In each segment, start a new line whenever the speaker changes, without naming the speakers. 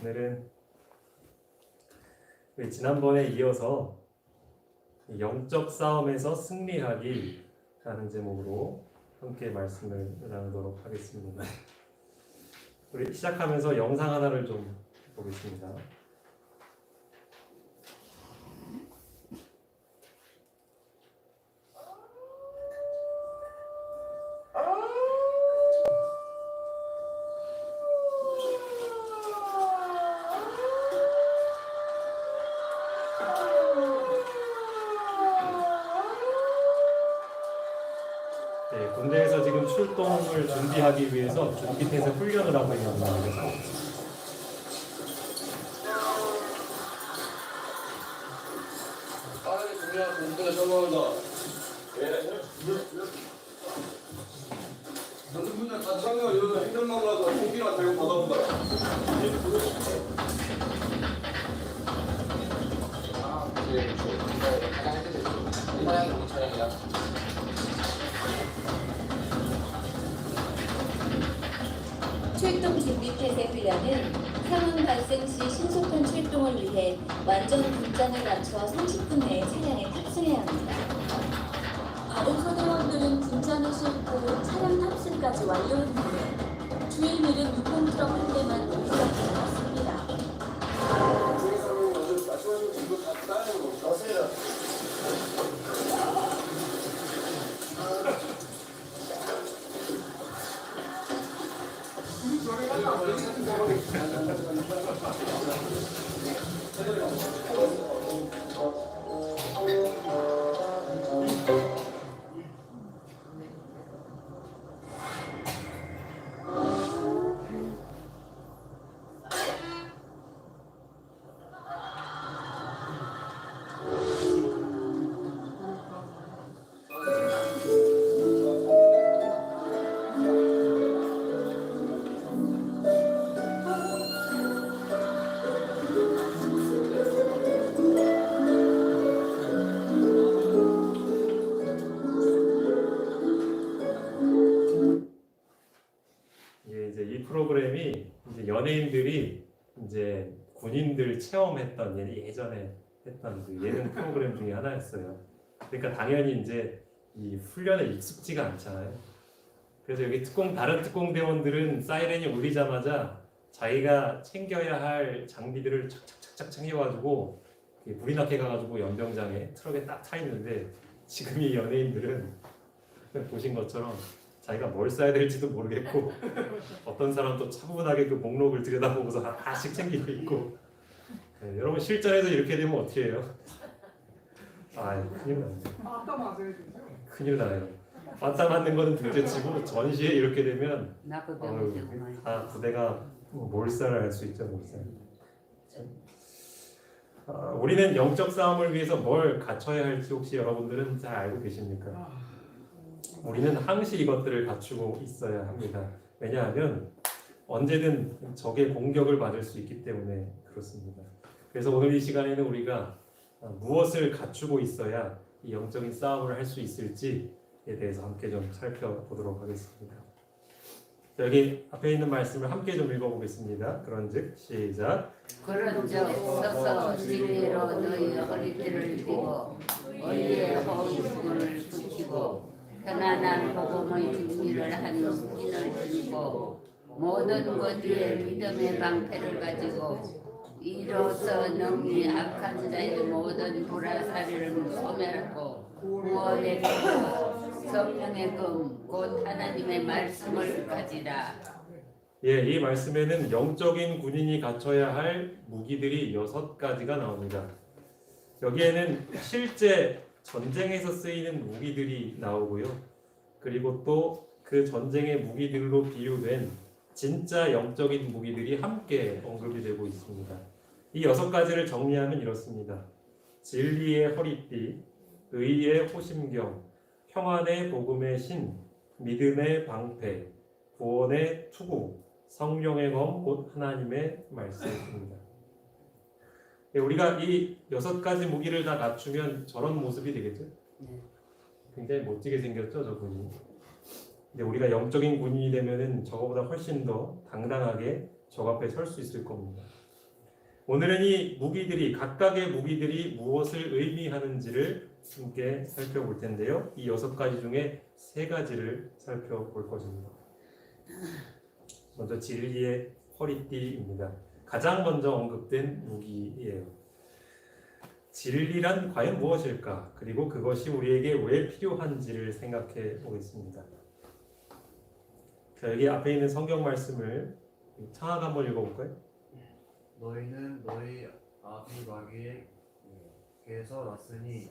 오늘은 우리 지난번에 이어서 영적 싸움에서 승리하기라는 제목으로 함께 말씀을 나누도록 하겠습니다. 우리 시작하면서 영상 하나를 좀 보겠습니다. 군대에서 지금 출동을 준비하기 위해서 준비태세 훈련을 하고 있는 겁니다.
공부가 성공한다. 너는 그냥 같이 하면 여기서 행정만 가서 공기나 대고 받아온다. 아, 그래. 이 모양이 우리 차량이야.
출동 준비 태세 훈련은 상황 발생 시 신속한 출동을 위해 완전 군장을 갖춰 30분 내에 차량에 탑승해야 합니다. 다른 소대원들은 군장을 싣고 차량 탑승까지 완료한 후에 주행 밀은 유공트럭 한 대만 운전하지 않았습니다.
중에서는 먼저 말씀하신 분들 다 따르는 거 맞습니다.
이 프로그램이 이제 연예인들이 이제 군인들 체험했던 예전에 했던 그 예능 프로그램 중에 하나였어요. 그러니까 당연히 이제 이 훈련에 익숙지가 않잖아요. 그래서 여기 다른 특공대원들은 사이렌이 울리자마자 자기가 챙겨야 할 장비들을 착착착착 챙겨가지고 불이 나게 가가지고 연병장에 트럭에 딱 타 있는데, 지금 이 연예인들은 보신 것처럼 자기가 뭘 써야 될지도 모르겠고 어떤 사람도 차분하게 그 목록을 들여다보고서 하나씩 챙기고 있고. 여러분 실전에서 이렇게 되면 어떻게 해요? 큰일 나네.
아까 맞아야 되죠.
큰일 나요. 맞다 맞는 거는 둘째치고 전시에 이렇게 되면 다 부대가 몰살을 할 수 있죠. 몰살. 우리는 영적 싸움을 위해서 뭘 갖춰야 할지 혹시 여러분들은 잘 알고 계십니까? 우리는 항시 이것들을 갖추고 있어야 합니다. 왜냐하면 언제든 적의 공격을 받을 수 있기 때문에 그렇습니다. 그래서 오늘 이 시간에는 우리가 무엇을 갖추고 있어야 이 영적인 싸움을 할 수 있을지에 대해서 함께 좀 살펴보도록 하겠습니다. 여기 앞에 있는 말씀을 함께 좀 읽어보겠습니다. 그런즉 시작.
그런즉 서서 진리로 너희 허리띠를 띠고 의의 허울을 붙이고 편안한 복음의 준비를 한 인을 들고 모든 것 위에 믿음의 방패를 가지고 이로써 능히 악한 자의 모든 불화살이를 소멸하고 구원의 금, 성령의 금, 곧 하나님의 말씀을 가지라.
이 말씀에는 영적인 군인이 갖춰야 할 무기들이 6가지가 나옵니다. 여기에는 실제 전쟁에서 쓰이는 무기들이 나오고요. 그리고 또 그 전쟁의 무기들로 비유된 진짜 영적인 무기들이 함께 언급이 되고 있습니다. 이 6가지를 정리하면 이렇습니다. 진리의 허리띠, 의의 호심경, 평안의 복음의 신, 믿음의 방패, 구원의 투구, 성령의 검, 곧 하나님의 말씀입니다. 우리가 이 6가지 무기를 다 갖추면 저런 모습이 되겠죠? 굉장히 멋지게 생겼죠, 저분이. 근데 우리가 영적인 군인이 되면은 저거보다 훨씬 더 당당하게 적 앞에 설 수 있을 겁니다. 오늘은 이 무기들이 각각의 무기들이 무엇을 의미하는지를 함께 살펴볼 텐데요. 이 6가지 중에 3가지를 살펴볼 것입니다. 먼저 진리의 허리띠입니다. 가장 먼저 언급된 무기예요. 진리란 과연 무엇일까? 그리고 그것이 우리에게 왜 필요한지를 생각해 보겠습니다. 자, 여기 앞에 있는 성경 말씀을 창학 한번 읽어볼까요?
너희는 너희 아비 마귀에게서 났으니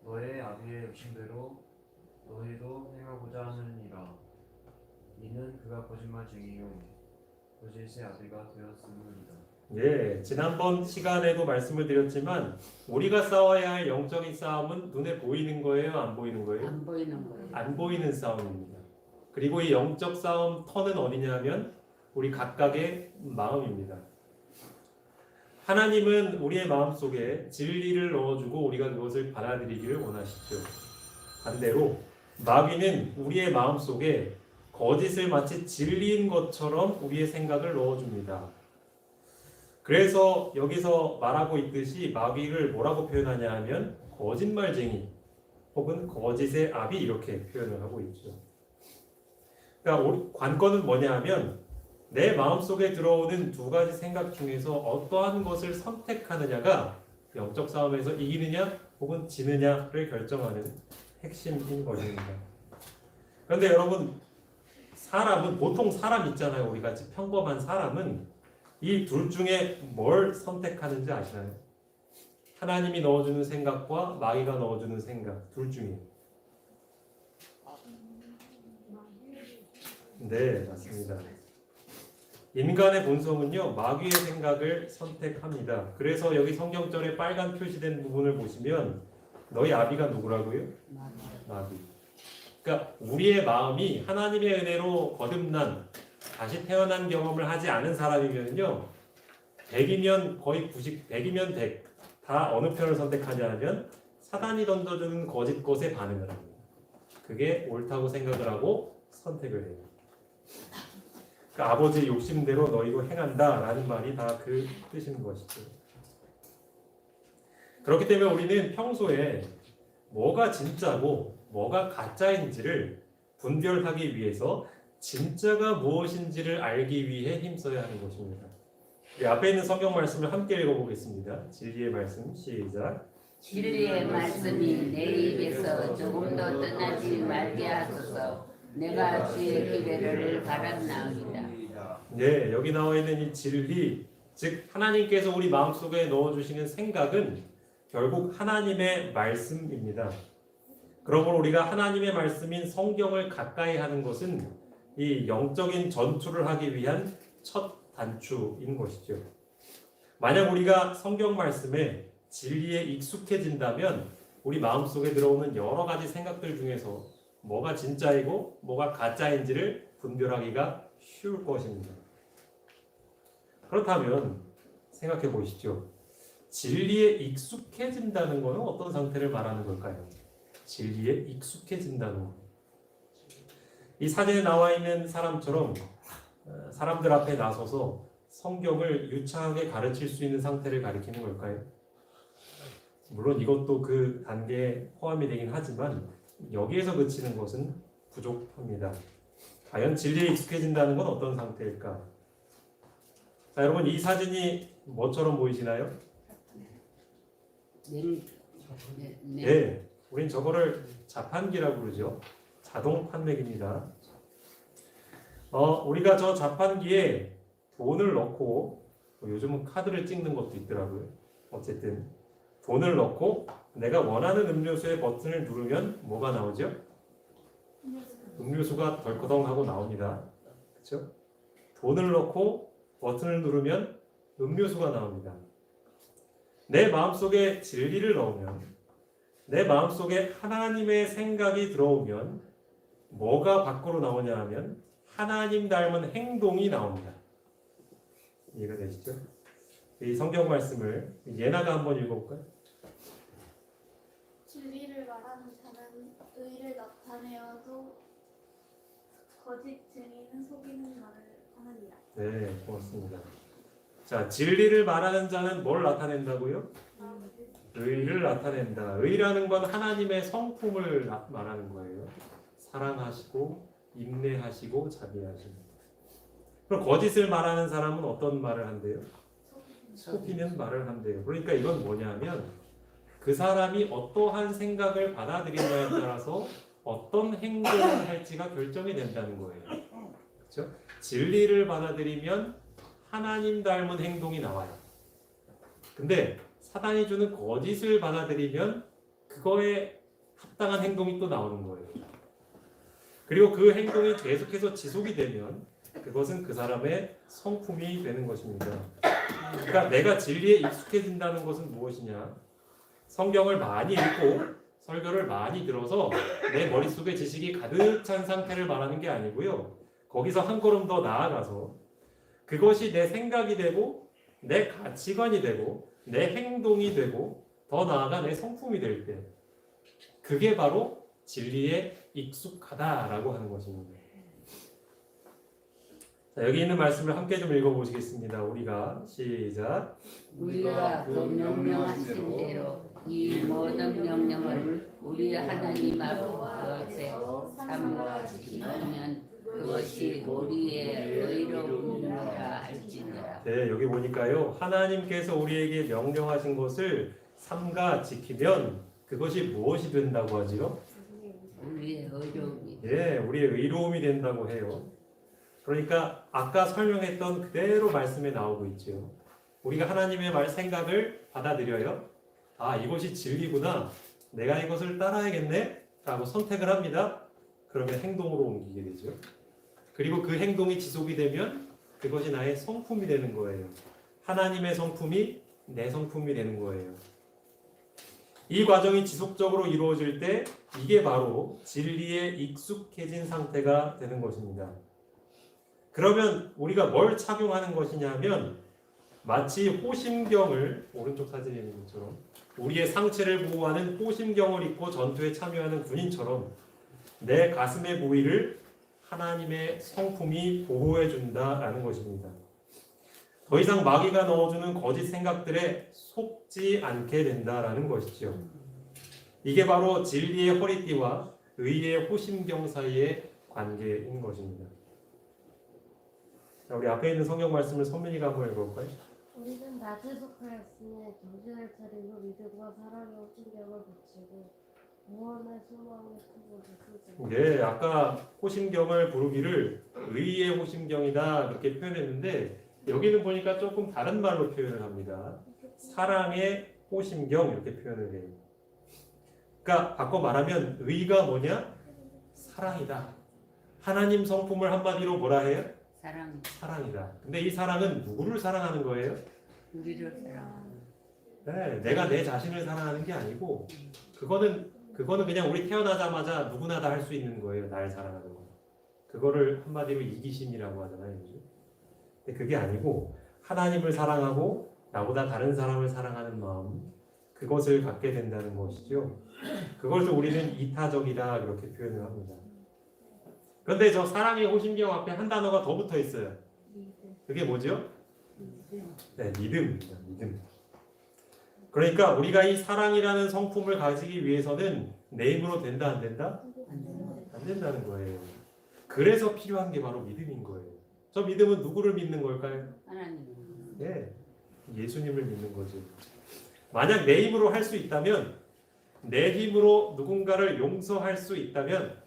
너의 아비의 욕심대로 너희도 행하고자 하느니라. 이는 그가 거짓말쟁이요 거짓의 아비가 되었음이니라.
예, 지난번 시간에도 말씀을 드렸지만 우리가 싸워야 할 영적인 싸움은 눈에 보이는 거예요? 안 보이는 거예요?
안 보이는 거예요.
안 보이는 싸움입니다. 그리고 이 영적 싸움 터는 어디냐면 우리 각각의 마음입니다. 하나님은 우리의 마음속에 진리를 넣어주고 우리가 그것을 받아들이기를 원하시죠. 반대로 마귀는 우리의 마음속에 거짓을 마치 진리인 것처럼 우리의 생각을 넣어줍니다. 그래서 여기서 말하고 있듯이 마귀를 뭐라고 표현하냐 하면 거짓말쟁이 혹은 거짓의 아비 이렇게 표현을 하고 있죠. 그러니까 관건은 뭐냐 하면 내 마음속에 들어오는 2가지 생각 중에서 어떠한 것을 선택하느냐가 영적 싸움에서 이기느냐 혹은 지느냐를 결정하는 핵심인 것입니다. 그런데 여러분, 사람은 보통 사람 있잖아요. 우리 같이 평범한 사람은 이 둘 중에 뭘 선택하는지 아시나요? 하나님이 넣어주는 생각과 마귀가 넣어주는 생각 둘 중에. 네, 맞습니다. 인간의 본성은요, 마귀의 생각을 선택합니다. 그래서 여기 성경절에 빨간 표시된 부분을 보시면 너희 아비가 누구라고요? 마귀. 그러니까 우리의 마음이 하나님의 은혜로 거듭난 다시 태어난 경험을 하지 않은 사람이면요, 100이면 거의 100이면 100. 다 어느 편을 선택하냐 하면 사단이 던져주는 거짓 것에 반응을 합니다. 그게 옳다고 생각을 하고 선택을 해요. 그러니까 아버지의 욕심대로 너희도 행한다 라는 말이 다 그 뜻인 것이죠. 그렇기 때문에 우리는 평소에 뭐가 진짜고 뭐가 가짜인지를 분별하기 위해서 진짜가 무엇인지를 알기 위해 힘써야 하는 것입니다. 앞에 있는 성경 말씀을 함께 읽어보겠습니다. 진리의 말씀 시작.
진리의 말씀이 내 입에서 조금 더 떠나지 말게 하소서. 내가 주의 기회를 바랐나이다.
네, 여기 나와 있는 이 진리, 즉 하나님께서 우리 마음속에 넣어주시는 생각은 결국 하나님의 말씀입니다. 그러므로 우리가 하나님의 말씀인 성경을 가까이 하는 것은 이 영적인 전투를 하기 위한 첫 단추인 것이죠. 만약 우리가 성경 말씀에 진리에 익숙해진다면 우리 마음속에 들어오는 여러 가지 생각들 중에서 뭐가 진짜이고 뭐가 가짜인지를 분별하기가 쉬울 것입니다. 그렇다면 생각해 보시죠. 진리에 익숙해진다는 것은 어떤 상태를 말하는 걸까요? 진리에 익숙해진다는 것. 이 사진에 나와 있는 사람처럼 사람들 앞에 나서서 성경을 유창하게 가르칠 수 있는 상태를 가리키는 걸까요? 물론 이것도 그 단계에 포함이 되긴 하지만 여기에서 그치는 것은 부족합니다. 과연 진리에 익숙해진다는 건 어떤 상태일까? 자, 여러분, 이 사진이 뭐처럼 보이시나요? 네, 우린 저거를 자판기라고 그러죠. 자동 판매기입니다. 우리가 저 자판기에 돈을 넣고, 요즘은 카드를 찍는 것도 있더라고요. 어쨌든 돈을 넣고 내가 원하는 음료수의 버튼을 누르면 뭐가 나오죠? 음료수가 덜커덩하고 나옵니다. 그렇죠? 돈을 넣고 버튼을 누르면 음료수가 나옵니다. 내 마음속에 진리를 넣으면, 내 마음속에 하나님의 생각이 들어오면 뭐가 밖으로 나오냐 하면 하나님 닮은 행동이 나옵니다. 이해가 되시죠? 이 성경 말씀을 예나가 한번 읽어볼까요?
진리를 말하는 자는 의를 나타내어도 거짓 증인은 속이는 말을 하느니라.
네, 고맙습니다. 자, 진리를 말하는 자는 뭘 나타낸다고요? 의를 나타낸다. 의라는 건 하나님의 성품을 말하는 거예요. 사랑하시고 인내하시고 자비하시고. 그럼 거짓을 말하는 사람은 어떤 말을 한대요? 속이는 말을 한대요. 그러니까 이건 뭐냐면 그 사람이 어떠한 생각을 받아들이냐에 따라서 어떤 행동을 할지가 결정이 된다는 거예요. 그렇죠? 진리를 받아들이면 하나님 닮은 행동이 나와요. 근데 사단이 주는 거짓을 받아들이면 그거에 합당한 행동이 또 나오는 거예요. 그리고 그 행동이 계속해서 지속이 되면 그것은 그 사람의 성품이 되는 것입니다. 그러니까 내가 진리에 익숙해진다는 것은 무엇이냐? 성경을 많이 읽고 설교를 많이 들어서 내 머릿속에 지식이 가득 찬 상태를 말하는 게 아니고요. 거기서 한 걸음 더 나아가서 그것이 내 생각이 되고 내 가치관이 되고 내 행동이 되고 더 나아가 내 성품이 될 때 그게 바로 진리에 익숙하다라고 하는 것입니다. 자, 여기 있는 말씀을 함께 좀 읽어보시겠습니다. 우리가 시작.
우리가 그 명령하신 대로 이 모든 명령을 우리 하나님 앞에 삼가 지키면 그것이 우리의 의로움이라 할지니라.
네, 여기 보니까요. 하나님께서 우리에게 명령하신 것을 삼가 지키면 그것이 무엇이 된다고 하지요?
우리의 의로움이.
예, 우리의 의로움이 된다고 해요. 그러니까 아까 설명했던 그대로 말씀에 나오고 있죠. 우리가 하나님의 말 생각을 받아들여요. 아, 이것이 진리구나. 내가 이것을 따라야겠네. 라고 선택을 합니다. 그러면 행동으로 옮기게 되죠. 그리고 그 행동이 지속이 되면 그것이 나의 성품이 되는 거예요. 하나님의 성품이 내 성품이 되는 거예요. 이 과정이 지속적으로 이루어질 때 이게 바로 진리에 익숙해진 상태가 되는 것입니다. 그러면 우리가 뭘 착용하는 것이냐면 마치 호심경을 오른쪽 사진에 있는 것처럼 우리의 상체를 보호하는 호심경을 입고 전투에 참여하는 군인처럼 내 가슴의 부위를 하나님의 성품이 보호해 준다라는 것입니다. 더 이상 마귀가 넣어주는 거짓 생각들에 속지 않게 된다라는 것이죠. 이게 바로 진리의 허리띠와 의의 호심경 사이의 관계인 것입니다. 자, 우리 앞에 있는 성경 말씀을 선민이가 한번 읽어볼까요?
우리는 낮에 속하였으니 정신을 차리고 믿음과 사랑의 호심경을 붙이고 구원의 소망을 품고 있으니.
네, 아까 호심경을 부르기를 의의 호심경이다 그렇게 표현했는데 여기는 보니까 조금 다른 말로 표현을 합니다. 사랑의 호심경 이렇게 표현을 해요. 그러니까 바꿔 말하면 의가 뭐냐? 사랑이다. 하나님 성품을 한마디로 뭐라 해요?
사랑.
사랑이다. 근데 이 사랑은 누구를 사랑하는 거예요?
우리를 사랑.
네, 내가 내 자신을 사랑하는 게 아니고 그거는 그냥 우리 태어나자마자 누구나 다 할 수 있는 거예요. 날 사랑하는 거. 그거를 한마디로 이기심이라고 하잖아요. 그죠? 근데 그게 아니고 하나님을 사랑하고 나보다 다른 사람을 사랑하는 마음 그것을 갖게 된다는 것이죠. 그것을 우리는 이타적이다 그렇게 표현을 합니다. 그런데 저 사랑의 호심경 앞에 한 단어가 더 붙어 있어요. 그게 뭐죠? 네, 믿음입니다. 믿음. 그러니까 우리가 이 사랑이라는 성품을 가지기 위해서는 내 힘으로 된다 안 된다? 안 된다는 거예요. 그래서 필요한 게 바로 믿음인 거예요. 저 믿음은 누구를 믿는 걸까요?
하나님.
네, 예수님을 믿는 거죠. 만약 내 힘으로 할 수 있다면, 내 힘으로 누군가를 용서할 수 있다면,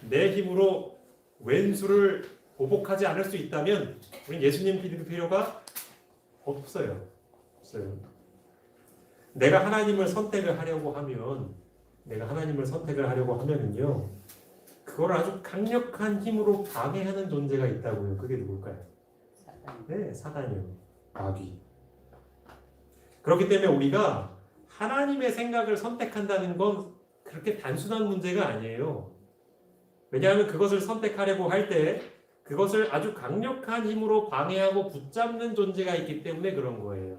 내 힘으로 왼수를 보복하지 않을 수 있다면, 우린 예수님 믿을 필요가 없어요. 없어요. 내가 하나님을 선택을 하려고 하면은요, 그걸 아주 강력한 힘으로 방해하는 존재가 있다고요. 그게 누굴까요?
사단.
네, 사단이요. 마귀. 그렇기 때문에 우리가 하나님의 생각을 선택한다는 건 그렇게 단순한 문제가 아니에요. 왜냐하면 그것을 선택하려고 할 때 그것을 아주 강력한 힘으로 방해하고 붙잡는 존재가 있기 때문에 그런 거예요.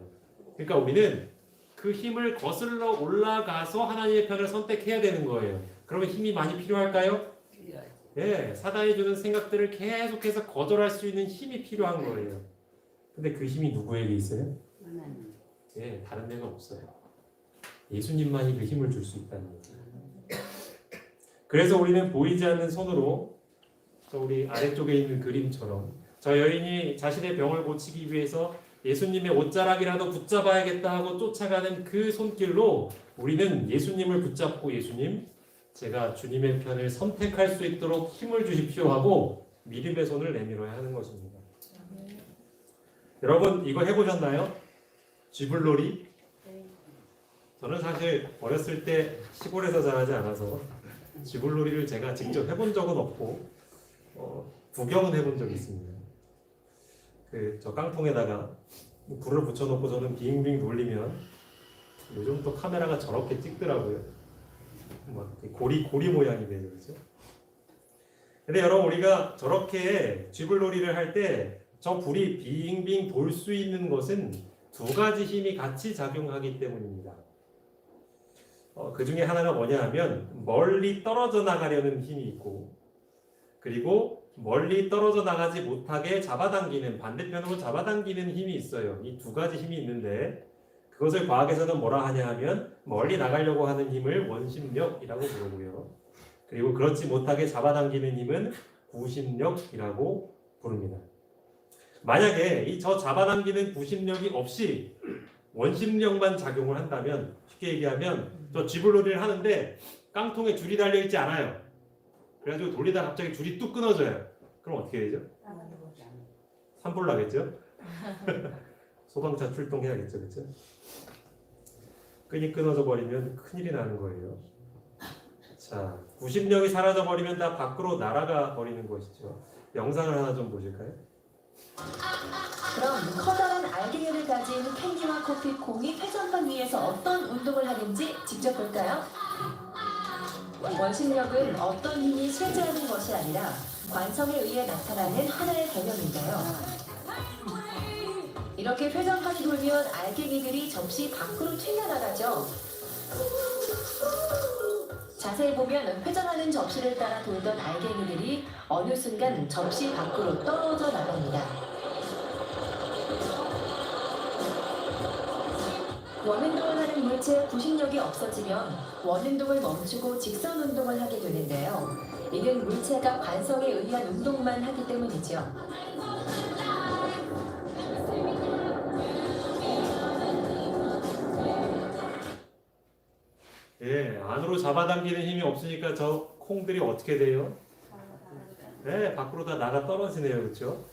그러니까 우리는 그 힘을 거슬러 올라가서 하나님의 편을 선택해야 되는 거예요. 그러면 힘이 많이 필요할까요? 예, 사단이 주는 생각들을 계속해서 거절할 수 있는 힘이 필요한 거예요. 근데 그 힘이 누구에게 있어요?
하나님.
예, 다른 데는 없어요. 예수님만이 그 힘을 줄 수 있다는 거죠. 그래서 우리는 보이지 않는 손으로 우리 아래쪽에 있는 그림처럼 저 여인이 자신의 병을 고치기 위해서 예수님의 옷자락이라도 붙잡아야겠다 하고 쫓아가는 그 손길로 우리는 예수님을 붙잡고 예수님, 제가 주님의 편을 선택할 수 있도록 힘을 주십시오 하고 믿음의 손을 내밀어야 하는 것입니다. 여러분 이거 해보셨나요? 쥐불놀이? 저는 사실 어렸을 때 시골에서 자라지 않아서 쥐불놀이를 제가 직접 해본 적은 없고 구경은 해본 적이 있습니다. 저 깡통에다가 불을 붙여놓고 저는 빙빙 돌리면 요즘 또 카메라가 저렇게 찍더라고요. 막 고리 모양이 되죠, 그렇죠? 근데 여러분 우리가 저렇게 쥐불놀이를 할 때 저 불이 빙빙 돌 수 있는 것은 두 가지 힘이 같이 작용하기 때문입니다. 그 중에 하나가 뭐냐 하면 멀리 떨어져 나가려는 힘이 있고 그리고 멀리 떨어져 나가지 못하게 잡아당기는 반대편으로 잡아당기는 힘이 있어요. 이 두 가지 힘이 있는데 그것을 과학에서는 뭐라 하냐 하면 멀리 나가려고 하는 힘을 원심력이라고 부르고요. 그리고 그렇지 못하게 잡아당기는 힘은 구심력이라고 부릅니다. 만약에 이 저 잡아당기는 구심력이 없이 원심력만 작용을 한다면 쉽게 얘기하면 저 쥐불놀이를 하는데 깡통에 줄이 달려있지 않아요. 그래가지고 돌리다 갑자기 줄이 뚝 끊어져요. 그럼 어떻게 되죠? 산불 나겠죠? 소방차 출동해야겠죠, 그렇죠? 끈이 끊어져 버리면 큰일이 나는 거예요. 자, 구심력이 사라져 버리면 다 밖으로 날아가 버리는 것이죠. 영상을 하나 좀 보실까요?
그럼 커다란 알갱이를 가진 캔디와 커피콩이 회전판 위에서 어떤 운동을 하는지 직접 볼까요? 원심력은 어떤 힘이 실제하는 것이 아니라 관성에 의해 나타나는 하나의 개념인데요. 이렇게 회전판이 돌면 알갱이들이 접시 밖으로 튀어나가죠. 자세히 보면 회전하는 접시를 따라 돌던 알갱이들이 어느 순간 접시 밖으로 떨어져 나갑니다. 원운동을 하는 물체의 구심력이 없어지면 원운동을 멈추고 직선 운동을 하게 되는데요. 이는 물체가 관성에 의한 운동만 하기 때문이죠.
예, 안으로 잡아당기는 힘이 없으니까 저 콩들이 어떻게 돼요? 네, 밖으로 다 나가 떨어지네요, 그렇죠?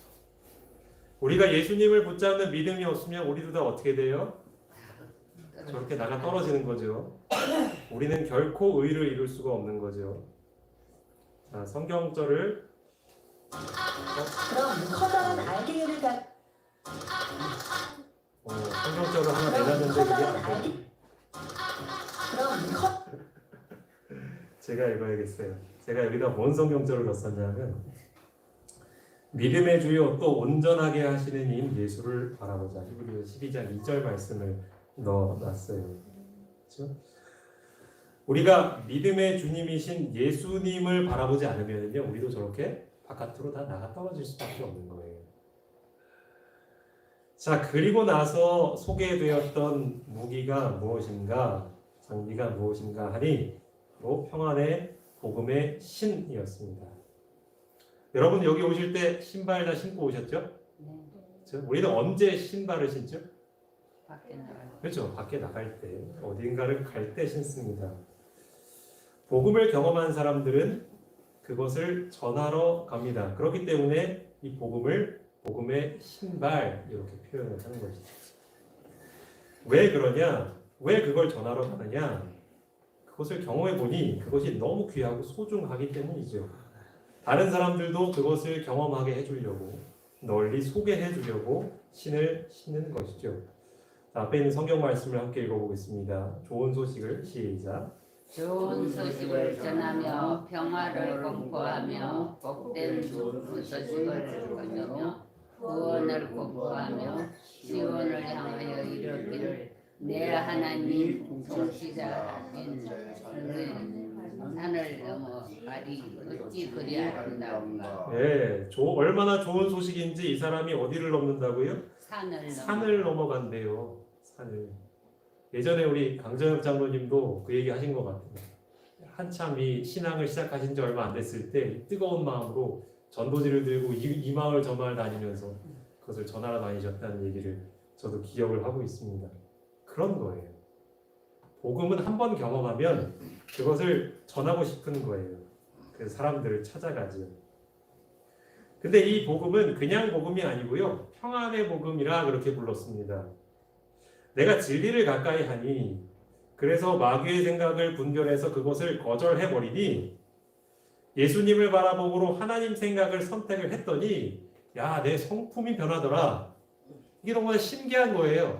우리가 예수님을 붙잡는 믿음이 없으면 우리도 다 어떻게 돼요? 저렇게 나가 떨어지는 거죠. 우리는 결코 의를 이룰 수가 없는 거죠. 자, 성경절을
그럼 커다란 알갱이를
성경절을 하나 내놨는데 그게 안 돼요. 제가 읽어야겠어요. 제가 여기다 뭔 성경절을 넣었냐면 믿음의 주요 또 온전하게 하시는 이인 예수를 바라보자. 히브리서 12장 2절 말씀을 넣어놨어요. 그렇죠? 우리가 믿음의 주님이신 예수님을 바라보지 않으면요, 우리도 저렇게 바깥으로 다 나가 떨어질 수밖에 없는 거예요. 자, 그리고 나서 소개되었던 무기가 무엇인가, 장비가 무엇인가 하니 평안의 복음의 신이었습니다. 여러분 여기 오실 때 신발 다 신고 오셨죠?
네.
그렇죠? 우리는 언제 신발을 신죠?
밖에 나가요.
그렇죠. 밖에 나갈 때, 어딘가를 갈 때 신습니다. 복음을 경험한 사람들은 그것을 전하러 갑니다. 그렇기 때문에 이 복음을 복음의 신발 이렇게 표현을 하는 것이죠. 왜 그러냐? 왜 그걸 전하러 가느냐? 그것을 경험해 보니 그것이 너무 귀하고 소중하기 때문이죠. 다른 사람들도 그것을 경험하게 해주려고, 널리 소개해 주려고 신을 신는 것이죠. 자, 앞에 있는 성경 말씀을 함께 읽어보겠습니다. 좋은 소식을 시작.
좋은 소식을 전하며 평화를 공포하며 복된 좋은 소식을 전하며 구원을 공포하며 시온을 향하여 이르기를 내 하나님 통치자인 산을 넘어 가리 어찌 그리하신다온가.
네, 얼마나 좋은 소식인지 이 사람이 어디를 넘는다고요? 산을 넘어간대요. 산을. 예전에 우리 강정엽 장로님도 그 얘기 하신 것 같아요. 한참 이 신앙을 시작하신 지 얼마 안 됐을 때 뜨거운 마음으로 전도지를 들고 이 마을 저 마을 다니면서 그것을 전하러 다니셨다는 얘기를 저도 기억을 하고 있습니다. 그런 거예요. 복음은 한 번 경험하면 그것을 전하고 싶은 거예요. 그래서 사람들을 찾아가죠. 근데 이 복음은 그냥 복음이 아니고요. 평안의 복음이라 그렇게 불렀습니다. 내가 진리를 가까이 하니 그래서 마귀의 생각을 분별해서 그것을 거절해버리니 예수님을 바라보고로 하나님 생각을 선택을 했더니 야, 내 성품이 변하더라. 이게 정말 신기한 거예요.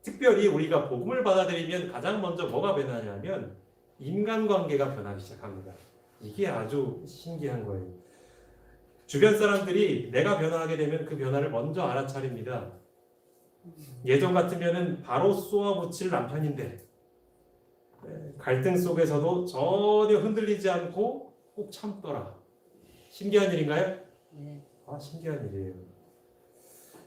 특별히 우리가 복음을 받아들이면 가장 먼저 뭐가 변하냐면 인간관계가 변하기 시작합니다. 이게 아주 신기한 거예요. 주변 사람들이 내가 변화하게 되면 그 변화를 먼저 알아차립니다. 예전 같으면은 바로 쏘아붙일 남편인데 갈등 속에서도 전혀 흔들리지 않고 꼭 참더라. 신기한 일인가요?
네.
아, 신기한 일이에요.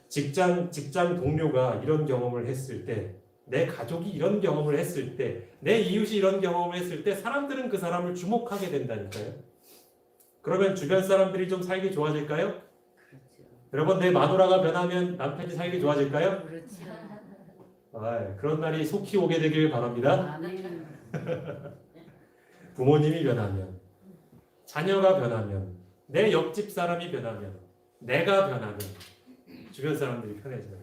직장 동료가 이런 경험을 했을 때, 내 가족이 이런 경험을 했을 때, 내 이웃이 이런 경험을 했을 때 사람들은 그 사람을 주목하게 된다니까요. 그러면 주변 사람들이 좀 살기 좋아질까요?
그렇죠.
여러분, 내 마누라가 변하면 남편이 살기 좋아질까요?
그렇죠.
그런 날이 속히 오게 되길 바랍니다.
아멘.
부모님이 변하면, 자녀가 변하면, 내 옆집 사람이 변하면, 내가 변하면 주변 사람들이 편해져요.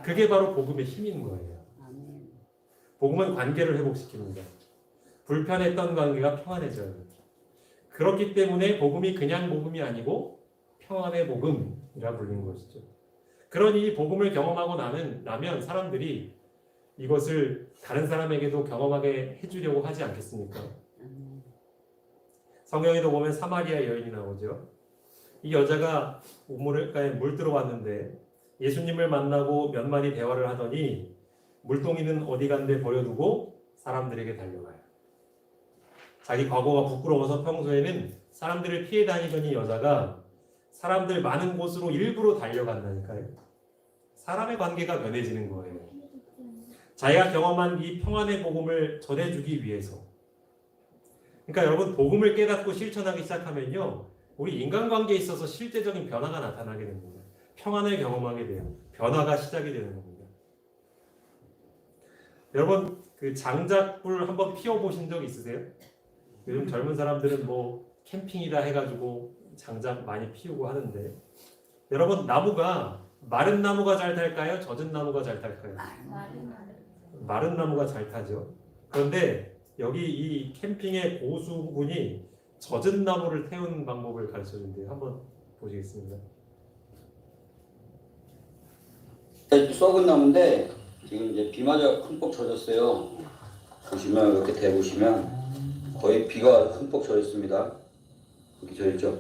그게 바로 복음의 힘인 거예요.
아멘.
복음은 관계를 회복시킵니다. 불편했던 관계가 평안해져요. 그렇기 때문에 복음이 그냥 복음이 아니고 평안의 복음이라 불리는 것이죠. 그러니 복음을 경험하고 나면 사람들이 이것을 다른 사람에게도 경험하게 해주려고 하지 않겠습니까? 성경에도 보면 사마리아 여인이 나오죠. 이 여자가 우물가에 물 들어왔는데 예수님을 만나고 몇 마디 대화를 하더니 물동이는 어디 간데 버려두고 사람들에게 달려가요. 자기 과거가 부끄러워서 평소에는 사람들을 피해 다니던 이 여자가 사람들 많은 곳으로 일부러 달려간다니까요. 사람의 관계가 변해지는 거예요. 자기가 경험한 이 평안의 복음을 전해주기 위해서. 그러니까 여러분, 복음을 깨닫고 실천하기 시작하면요, 우리 인간관계에 있어서 실제적인 변화가 나타나게 됩니다. 평안을 경험하게 돼요. 변화가 시작이 되는 겁니다. 여러분, 그 장작불 한번 피워보신 적 있으세요? 요즘 젊은 사람들은 뭐 캠핑이다 해가지고 장작 많이 피우고 하는데, 여러분, 나무가 마른 나무가 잘 탈까요? 젖은 나무가 잘 탈까요? 마른 나무가 잘 타죠. 그런데 여기 이 캠핑의 고수분이 젖은 나무를 태우는 방법을 가르쳐 준대요. 한번 보시겠습니다.
썩은 나무인데 지금 이제 비 맞아 흠뻑 젖었어요. 보시면 이렇게 대보시면 거의 비가 흠뻑 젖었습니다. 이렇게 젖었죠.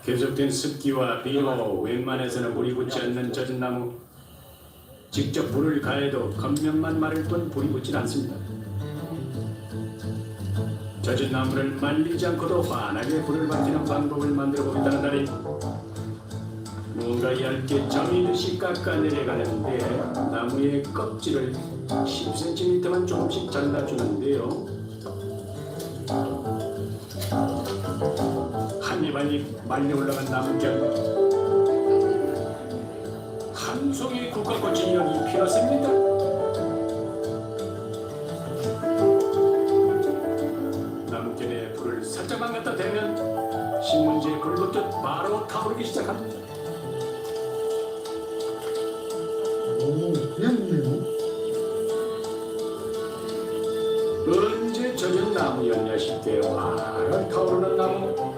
계속된 습기와 비로 웬만해서는 물이 붙지 않는 젖은 나무. 직접 불을 가해도 겉면만 마를 뿐 불이 붙질 않습니다. 젖은 나무를 말리지 않고도 환하게 불을 밝히는 방법을 만들어 보겠다는 달인. 뭔가 얇게 점이듯이 깎아내려가는데 나무의 껍질을 10cm만 조금씩 잘라주는데요. 한 입 한 입 말려 올라간 나무결. 한 송이 국화꽃이 여기 피었습니다. 나무결에 불을 살짝만 갖다 대면 신문지에 불 붙듯 바로 타오르기 시작합니다.
그냥 있네요.
언제 젖은 나무였냐 싶게 바로 타오르는 나무.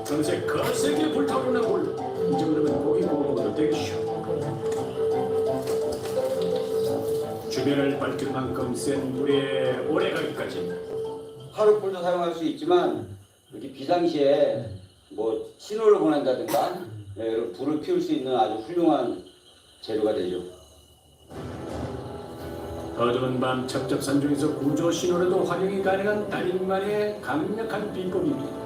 금세 거세게 불타오르는 불. 이 정도면 고기 먹어도 되겠죠. 주변을 밝힐 만큼 센 불에 오래가기까지.
화로불도 사용할 수 있지만 이렇게 비상시에 뭐 신호를 보낸다든가 불을 피울 수 있는 아주 훌륭한 재료가 되죠.
어두운 밤 첩첩산 중에서 구조 신호로도 활용이 가능한 달인만의 강력한 비법입니다.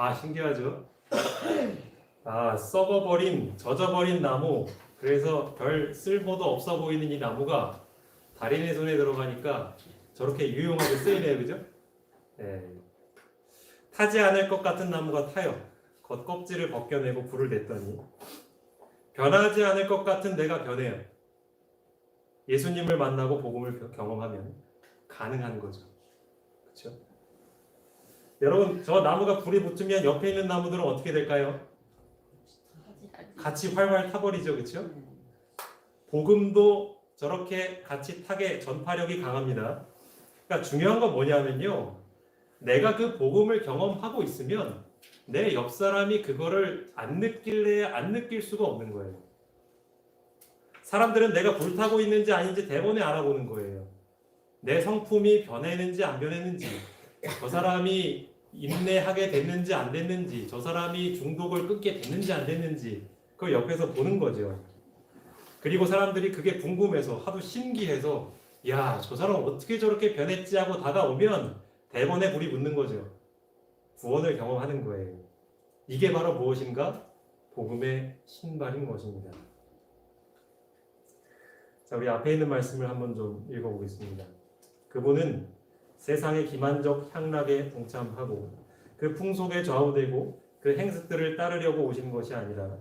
아, 신기하죠? 아, 썩어버린, 젖어버린 나무. 그래서 별 쓸모도 없어 보이는 이 나무가 달인의 손에 들어가니까 저렇게 유용하게 쓰이네요, 그죠? 예. 타지 않을 것 같은 나무가 타요. 겉껍질을 벗겨내고 불을 냈더니 변하지 않을 것 같은 내가 변해요. 예수님을 만나고 복음을 경험하면 가능한 거죠. 그렇죠? 여러분, 저 나무가 불이 붙으면 옆에 있는 나무들은 어떻게 될까요? 같이 활활 타버리죠. 그렇죠? 복음도 저렇게 같이 타게 전파력이 강합니다. 그러니까 중요한 건 뭐냐면요. 내가 그 복음을 경험하고 있으면 내 옆 사람이 그거를 안 느낄래 안 느낄 수가 없는 거예요. 사람들은 내가 불타고 있는지 아닌지 대번에 알아보는 거예요. 내 성품이 변했는지 안 변했는지, 저 사람이 인내하게 됐는지 안 됐는지, 저 사람이 중독을 끊게 됐는지 안 됐는지 그걸 옆에서 보는 거죠. 그리고 사람들이 그게 궁금해서 하도 신기해서 야, 저 사람 어떻게 저렇게 변했지 하고 다가오면 대번에 불이 붙는 거죠. 구원을 경험하는 거예요. 이게 바로 무엇인가? 복음의 신발인 것입니다. 자, 우리 앞에 있는 말씀을 한번 좀 읽어보겠습니다. 그분은 세상의 기만적 향락에 동참하고 그 풍속에 좌우되고 그 행습들을 따르려고 오신 것이 아니라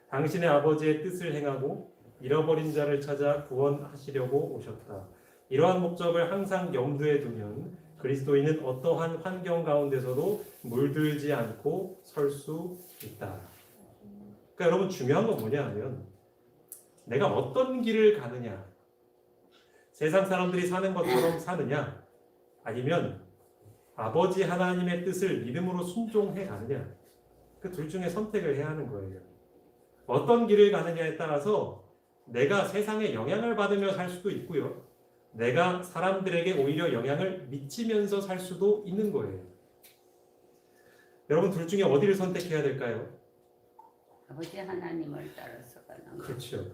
당신의 아버지의 뜻을 행하고 잃어버린 자를 찾아 구원하시려고 오셨다. 이러한 목적을 항상 염두에 두면 그리스도인은 어떠한 환경 가운데서도 물들지 않고 설 수 있다. 그러니까 여러분 중요한 건 뭐냐 하면 내가 어떤 길을 가느냐, 세상 사람들이 사는 것처럼 사느냐, 아니면 아버지 하나님의 뜻을 믿음으로 순종해 가느냐, 그 둘 중에 선택을 해야 하는 거예요. 어떤 길을 가느냐에 따라서 내가 세상에 영향을 받으며 살 수도 있고요, 내가 사람들에게 오히려 영향을 미치면서 살 수도 있는 거예요. 여러분 둘 중에 어디를 선택해야 될까요?
아버지 하나님을 따라서 가는 거.
그렇죠.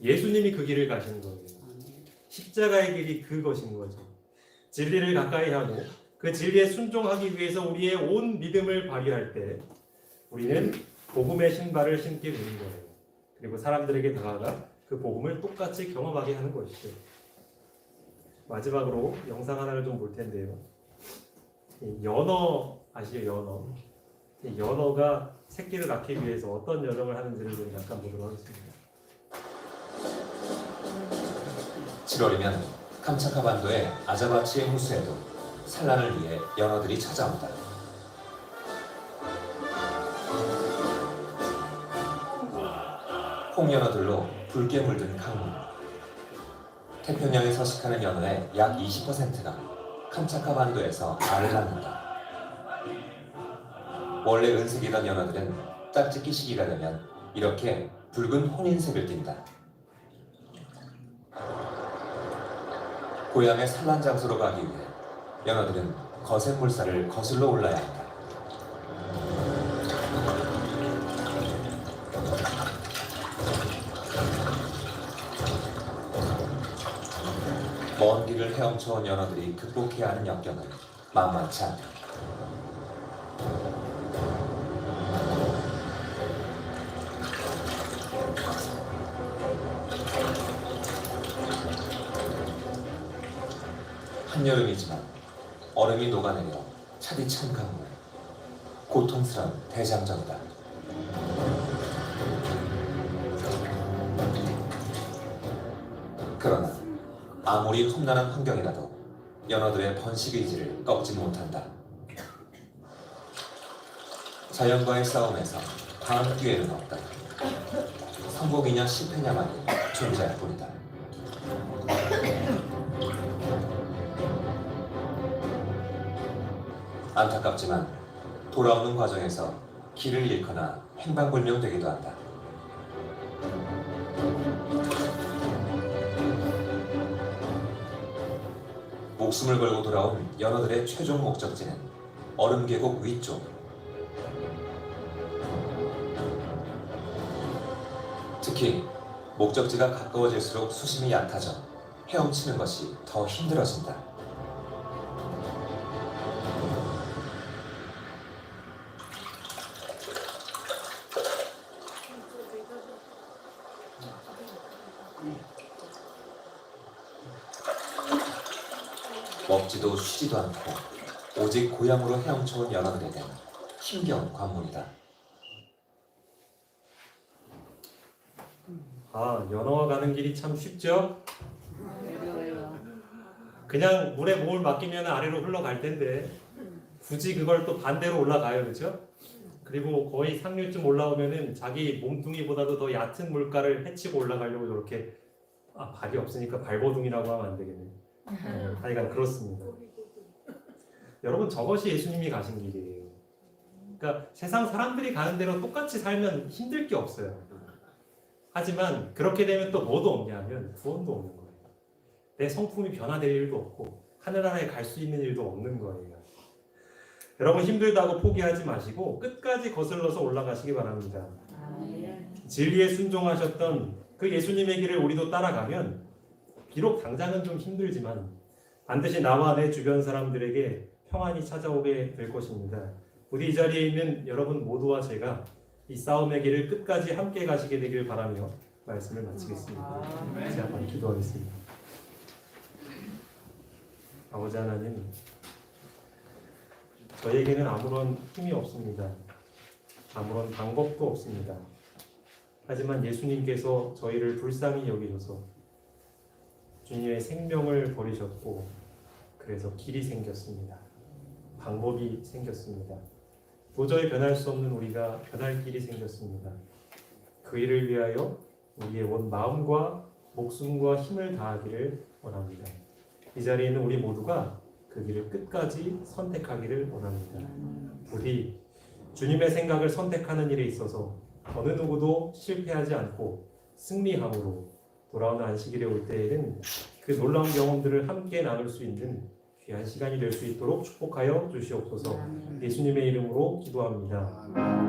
예수님이 그 길을 가시는 거예요. 십자가의 길이 그것인 거죠. 진리를 가까이 하고 그 진리에 순종하기 위해서 우리의 온 믿음을 발휘할 때 우리는 복음의 신발을 신게 되는 거예요. 그리고 사람들에게 다가가 그 복음을 똑같이 경험하게 하는 것이죠. 마지막으로 영상 하나를 좀 볼 텐데요. 이 연어 아시죠? 연어. 이 연어가 새끼를 낳기 위해서 어떤 여정을 하는지를 좀 잠깐 보도록 하겠습니다.
7월이면 캄차카 반도의 아자바치의 호수에도 산란을 위해 연어들이 찾아온다. 홍연어들로 붉게 물든 강물. 태평양에 서식하는 연어의 약 20%가 캄차카 반도에서 알을 낳는다. 원래 은색이던 연어들은 짝짓기 시기가 되면 이렇게 붉은 혼인색을 띈다. 고향의 산란 장소로 가기 위해 연어들은 거센 물살을 거슬러 올라야 한다. 먼 길을 헤엄쳐온 연어들이 극복해야 하는 역경은 만만치 않다. 한여름이지만 얼음이 녹아내려 차디찬 강물, 고통스러운 대장정이다. 그러나 아무리 험난한 환경이라도 연어들의 번식 의지를 꺾지 못한다. 자연과의 싸움에서 다음 기회는 없다. 성공이냐 실패냐만이 존재할 뿐이다. 안타깝지만 돌아오는 과정에서 길을 잃거나 행방불명되기도 한다. 목숨을 걸고 돌아온 연어들의 최종 목적지는 얼음 계곡 위쪽. 특히 목적지가 가까워질수록 수심이 얕아져 헤엄치는 것이 더 힘들어진다. 먹지도 쉬지도 않고 오직 고향으로 헤엄쳐온 연어들에겐 힘겨운 관문이다.
아, 연어와 가는 길이 참 쉽죠?
어려워요.
그냥 물에 몸을 맡기면 아래로 흘러갈 텐데 굳이 그걸 또 반대로 올라가요, 그렇죠? 그리고 거의 상류쯤 올라오면은 자기 몸뚱이보다도 더 얕은 물가를 헤치고 올라가려고 저렇게 발이 없으니까 발버둥이라고 하면 안 되겠네. 하여간 그렇습니다. 여러분, 저것이 예수님이 가신 길이에요. 그러니까 세상 사람들이 가는 대로 똑같이 살면 힘들 게 없어요. 하지만 그렇게 되면 또 뭐도 없냐면 구원도 없는 거예요. 내 성품이 변화될 일도 없고 하늘나라에 갈 수 있는 일도 없는 거예요. 여러분, 힘들다고 포기하지 마시고 끝까지 거슬러서 올라가시기 바랍니다. 진리에 순종하셨던 그 예수님의 길을 우리도 따라가면 비록 당장은 좀 힘들지만 반드시 나와 내 주변 사람들에게 평안이 찾아오게 될 것입니다. 우리 이 자리에 있는 여러분 모두와 제가 이 싸움의 길을 끝까지 함께 가시게 되길 바라며 말씀을 마치겠습니다. 같이 한번 기도하겠습니다. 아버지 하나님, 저에게는 아무런 힘이 없습니다. 아무런 방법도 없습니다. 하지만 예수님께서 저희를 불쌍히 여기셔서 주님의 생명을 버리셨고 그래서 길이 생겼습니다. 방법이 생겼습니다. 도저히 변할 수 없는 우리가 변할 길이 생겼습니다. 그 일을 위하여 우리의 온 마음과 목숨과 힘을 다하기를 원합니다. 이 자리에 있는 우리 모두가 그 길을 끝까지 선택하기를 원합니다. 부디 주님의 생각을 선택하는 일에 있어서 어느 누구도 실패하지 않고 승리함으로 돌아오는 안식일에 올 때에는 그 놀라운 경험들을 함께 나눌 수 있는 귀한 시간이 될 수 있도록 축복하여 주시옵소서. 예수님의 이름으로 기도합니다.